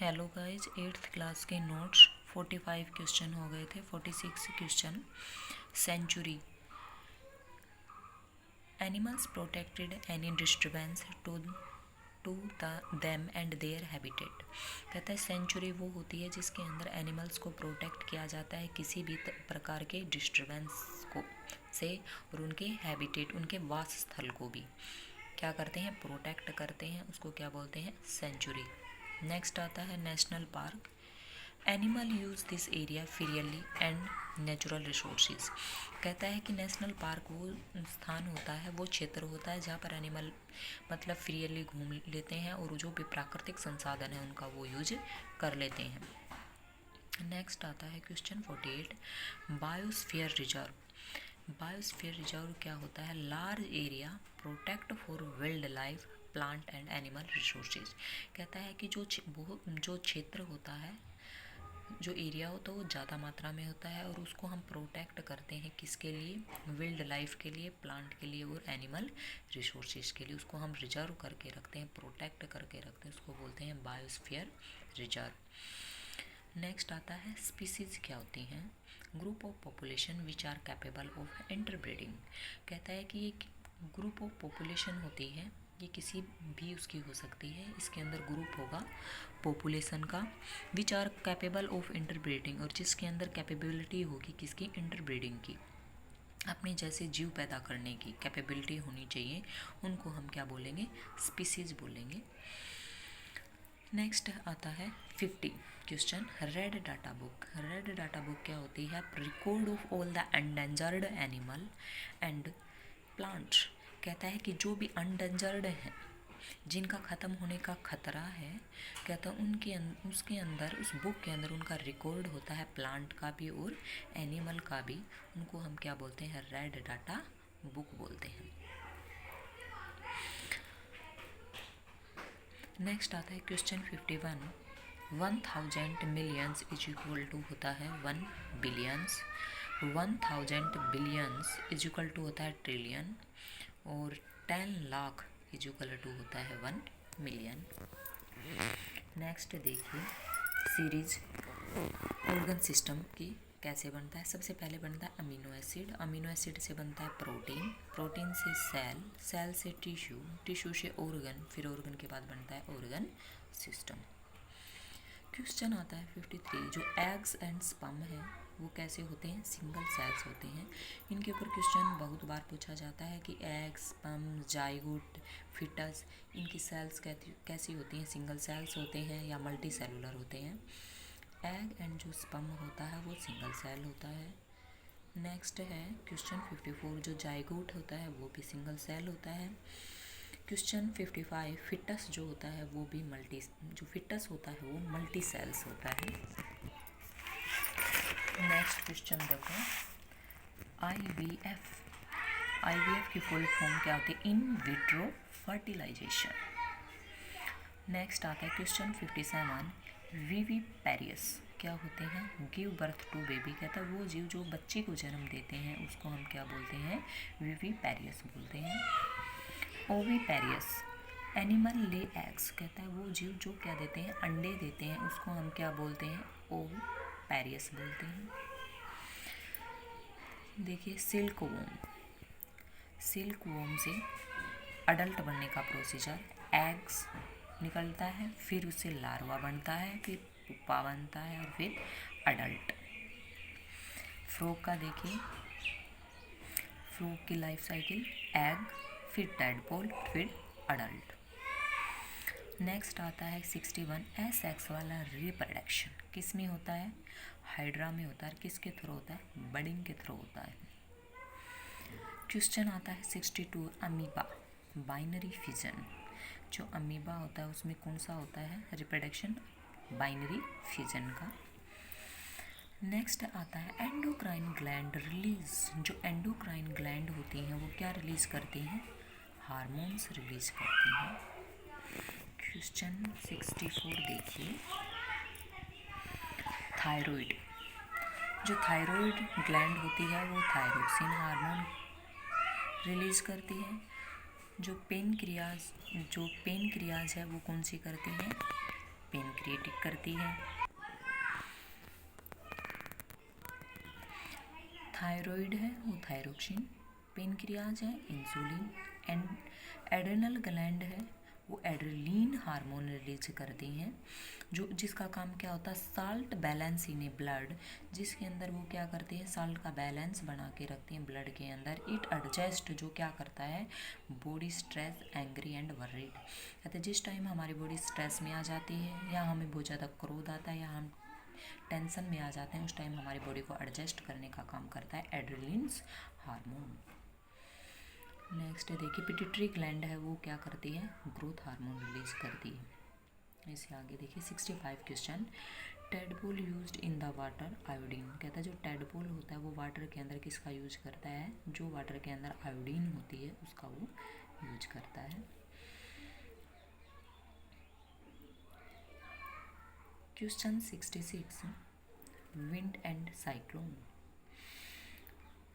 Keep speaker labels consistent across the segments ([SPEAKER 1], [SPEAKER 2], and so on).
[SPEAKER 1] Hello guys, 8th class के notes 45 question हो गए थे। 46 question. Sanctuary. Animals protected any disturbance to them and their habitat. कहता है सेंचुरी वो होती है जिसके अंदर एनिमल्स को प्रोटेक्ट किया जाता है किसी भी प्रकार के डिस्टर्बेंस को से, और उनके हैबिटेट, उनके वास स्थल को भी क्या करते हैं, प्रोटेक्ट करते हैं। उसको क्या बोलते हैं, सेंचुरी। नेक्स्ट आता है national park. Animal use this area freely and natural resources. कहता है कि नेशनल पार्क वो स्थान होता है, वो क्षेत्र होता है जहाँ पर एनिमल मतलब फ्रीली घूम लेते हैं और जो भी प्राकृतिक संसाधन है उनका वो यूज कर लेते हैं। नेक्स्ट आता है question 48, biosphere reserve. Biosphere reserve क्या होता है, large area protect for wild life, plant and animal resources. कहता है कि जो क्षेत्र होता है, जो एरिया होता है वो ज़्यादा मात्रा में होता है और उसको हम प्रोटेक्ट करते हैं किसके लिए, वाइल्ड लाइफ के लिए, प्लांट के लिए और एनिमल रिसोर्सेज के लिए। उसको हम रिजर्व करके रखते हैं, प्रोटेक्ट करके रखते हैं, उसको बोलते हैं बायोस्फीयर रिजर्व। नेक्स्ट आता है स्पीसीज क्या होती हैं, group of population which are capable of interbreeding. कहता है कि ये ग्रुप ऑफ पॉपुलेशन होती है, ये किसी भी उसकी हो सकती है, इसके अंदर ग्रुप होगा पॉपुलेशन का, which are capable of interbreeding, और जिसके अंदर कैपेबिलिटी होगी किसकी, इंटरब्रीडिंग की, अपने जैसे जीव पैदा करने की कैपेबिलिटी होनी चाहिए, उनको हम क्या बोलेंगे, स्पीसीज बोलेंगे। नेक्स्ट आता है 50 question, red data book. Red data book क्या होती है, record of all the endangered animal and plants. कहता है कि जो भी अनडेंजर्ड हैं, जिनका ख़त्म होने का खतरा है, कहता है उसके अंदर, उस बुक के अंदर उनका रिकॉर्ड होता है, प्लांट का भी और एनिमल का भी। उनको हम क्या बोलते हैं, रेड डाटा बुक बोलते हैं। नेक्स्ट आता है question 51, 1000 millions is equal to होता है 1 billions, 1000 billions is equal to होता है ट्रिलियन, और 10 लाख इज इक्वल टू होता है 1 मिलियन। नेक्स्ट देखिए सीरीज ऑर्गन सिस्टम की कैसे बनता है। सबसे पहले बनता है अमीनो एसिड, अमीनो एसिड से बनता है प्रोटीन, प्रोटीन से सेल, सेल से टिश्यू, टिश्यू से ऑर्गन, फिर ऑर्गन के बाद बनता है ऑर्गन सिस्टम। क्वेश्चन आता है 53, जो एग्स एंड स्पर्म है वो कैसे होते हैं, सिंगल सेल्स होते हैं। इनके ऊपर क्वेश्चन बहुत बार पूछा जाता है कि एग्स, स्पर्म, जाइगोट, फिटस, इनकी सेल्स कैसी होती हैं, सिंगल सेल्स होते हैं या मल्टी सेलुलर होते हैं। एग एंड जो स्पर्म होता है वो सिंगल सेल होता है। नेक्स्ट है क्वेश्चन 54, जो जाइगोट होता है वो भी सिंगल सेल होता है। क्वेश्चन 55, फिटस जो होता है वो भी जो फिटस होता है वो मल्टी सेल्स होता है। नेक्स्ट क्वेश्चन देखो, आईवीएफ। आईवीएफ की फुल फॉर्म क्या होती है, इन विट्रो फर्टिलाइजेशन। नेक्स्ट आता है क्वेश्चन 57, विविपेरियस क्या होते हैं, गिव बर्थ टू बेबी। कहता है वो जीव जो बच्चे को जन्म देते हैं उसको हम क्या बोलते हैं, विविपेरियस बोलते हैं। ओविपेरियस, एनिमल ले एग्स। कहता है वो जीव जो क्या देते हैं, अंडे देते हैं, उसको हम क्या बोलते हैं, ओविपेरियस बोलते हैं। देखिए सिल्क वोम, सिल्क वोम से अडल्ट बनने का प्रोसीजर, एग्स निकलता है, फिर उससे लार्वा बनता है, फिर पुप्पा बनता है और फिर अडल्ट। फ्रॉग का देखिए, फ्रॉग की लाइफ साइकिल, एग, फिर टैडपोल, फिर अडल्ट। नेक्स्ट आता है 61, एसेक्स वाला रिप्रोडक्शन किस में होता है, हाइड्रा में होता है। किसके थ्रू होता है, बडिंग के थ्रू होता है। क्वेश्चन आता है 62, अमीबा बाइनरी फिजन। जो अमीबा होता है उसमें कौन सा होता है, रिप्रोडक्शन बाइनरी फिजन का। नेक्स्ट आता है एंडोक्राइन ग्लैंड रिलीज। जो एंडोक्राइन ग्लैंड होती हैं वो क्या रिलीज करती हैं, हार्मोन्स रिलीज करती हैं। क्वेश्चन 64 देखिए, थायराइड। जो थायराइड ग्लैंड होती है वो थायरोक्सिन हार्मोन रिलीज करती है। जो पेनक्रियाज है वो कौन सी करती है, पेनक्रिएटिक करती है। थायराइड है वो थायरोक्सिन, पेनक्रियाज है इंसुलिन, एंड एड्रेनल ग्लैंड है वो एड्रेलिन हार्मोन रिलीज करती हैं, जो जिसका काम क्या होता है, साल्ट बैलेंस इन ए ब्लड, जिसके अंदर वो क्या करती है, साल्ट का बैलेंस बना के रखती हैं ब्लड के अंदर। इट एडजस्ट, जो क्या करता है, बॉडी स्ट्रेस, एंग्री एंड वर्रिड। कहते हैं जिस टाइम हमारी बॉडी स्ट्रेस में आ जाती है या हमें बहुत ज़्यादा क्रोध आता है या हम टेंशन में आ जाते हैं, उस टाइम हमारी बॉडी को एडजस्ट करने का काम करता है एड्रेलिन्स हार्मोन। नेक्स्ट देखिए पिट्यूटरी ग्लैंड है वो क्या करती है, ग्रोथ हार्मोन रिलीज करती है। इससे आगे देखिए 65 question, tadpole used in the water iodine. कहता है जो टेडपोल होता है वो वाटर के अंदर किसका यूज करता है, जो वाटर के अंदर आयोडीन होती है उसका वो यूज करता है। Question 66, wind and cyclone.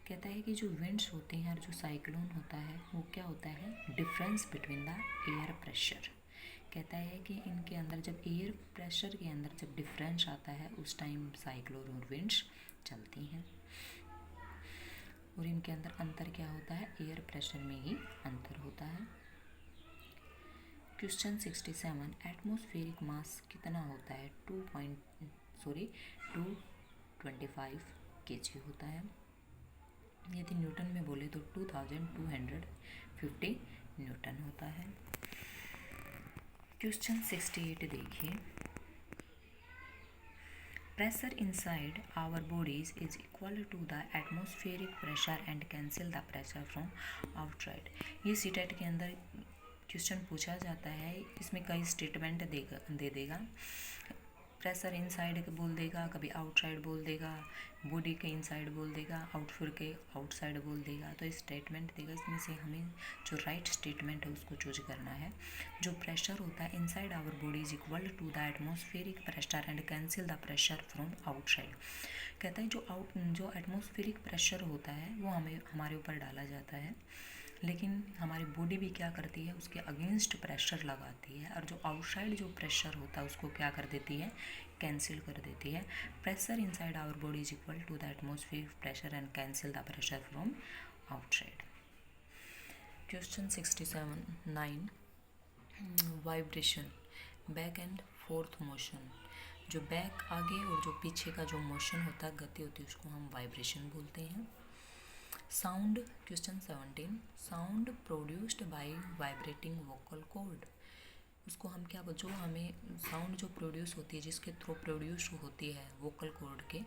[SPEAKER 1] कहता है कि जो विंड्स होते हैं और जो साइक्लोन होता है वो क्या होता है, difference between the air pressure. कहता है कि इनके अंदर जब एयर प्रेशर के अंदर जब डिफरेंस आता है उस टाइम साइक्लोन और विंड्स चलती हैं। और इनके अंदर अंतर क्या होता है, एयर प्रेशर में ही अंतर होता है। क्वेश्चन 67, एटमॉस्फेरिक मास कितना होता है, 225 kg होता है। यदि न्यूटन में बोले तो 2250 न्यूटन होता है। क्वेश्चन 68 देखिए, pressure inside our bodies is equal to the atmospheric pressure and cancel the pressure from outside. ये सीटेट के अंदर क्वेश्चन पूछा जाता है, इसमें कई स्टेटमेंट दे देगा। प्रेशर इनसाइड बोल देगा, कभी आउटसाइड बोल देगा, बॉडी के इनसाइड बोल देगा, आउटफुर के आउटसाइड बोल देगा। तो स्टेटमेंट देगा, इसमें से हमें जो राइट स्टेटमेंट है उसको चूज करना है। जो प्रेशर होता है inside our body is equal to the atmospheric pressure and cancel the pressure from outside. कहता है जो एटमॉस्फेरिक प्रेशर होता है वो हमारे ऊपर डाला जाता है, लेकिन हमारी बॉडी भी क्या करती है, उसके अगेंस्ट प्रेशर लगाती है, और जो आउटसाइड जो प्रेशर होता है उसको क्या कर देती है, कैंसिल कर देती है। Pressure inside our body is equal to the atmospheric pressure and cancel the pressure from outside. Question 67 vibration, back and forth motion. जो बैक आगे और जो पीछे का जो मोशन होता है, गति होती है, उसको हम वाइब्रेशन बोलते हैं। Sound, question 17, sound produced by vibrating vocal cord. उसको हम क्या जो हमें साउंड जो प्रोड्यूस होती है, जिसके थ्रू प्रोड्यूस होती है वोकल कॉर्ड के,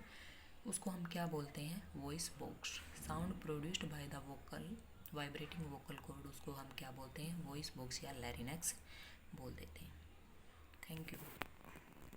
[SPEAKER 1] उसको हम क्या बोलते हैं, voice box. Sound produced by the vocal vibrating vocal cord, उसको हम क्या बोलते हैं, वॉइस बॉक्स या लैरिंक्स बोल देते हैं। Thank you.